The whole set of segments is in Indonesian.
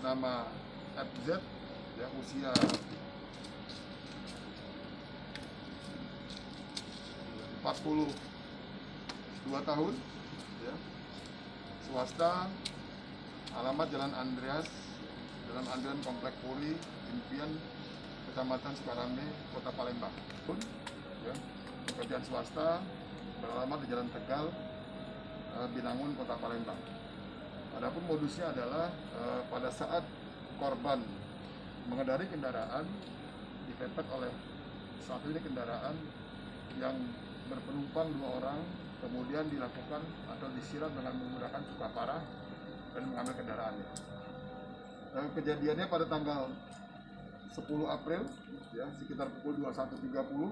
bernama FZ, ya, usia 42 tahun, ya, swasta, alamat Jalan Andrean Komplek Puri, Impian, Kecamatan Sukarame, Kota Palembang. Ya, pekerjaan swasta, beralamat di Jalan Tegal, Binangun, Kota Palembang. Adapun modusnya adalah pada saat korban mengendarai kendaraan dipepet oleh satu unit kendaraan yang berpenumpang 2 orang, kemudian dilakukan atau disiram dengan menggunakan cuka parah dan mengambil kendaraannya. Kejadiannya pada tanggal 10 April, ya, sekitar pukul 21.30,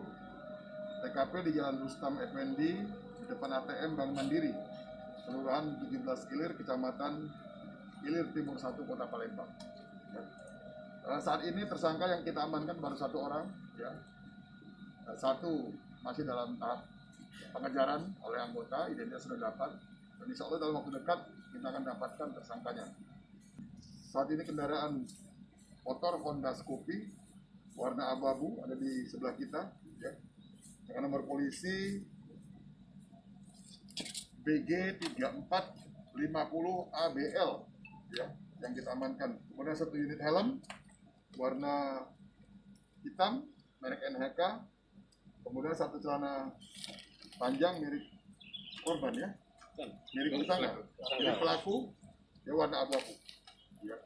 TKP di Jalan Rustam Effendi, di depan ATM Bank Mandiri, Kelurahan 17 Ilir, Kecamatan Ilir Timur 1, Kota Palembang. Ya. Saat ini tersangka yang kita amankan baru 1 orang, ya. 1 masih dalam tahap pengejaran oleh anggota, identitas sudah dapat, dan insya Allah dalam waktu dekat kita akan dapatkan tersangkanya. Saat ini kendaraan motor Honda Scoopy warna abu-abu ada di sebelah kita, ya, dengan nomor polisi BG3450ABL, ya, yang kita amankan. Kemudian 1 unit helm warna hitam merek NHK, kemudian 1 celana panjang milik korban, ya, milik tersangka, milik pelaku, ya, warna abu-abu. Ya.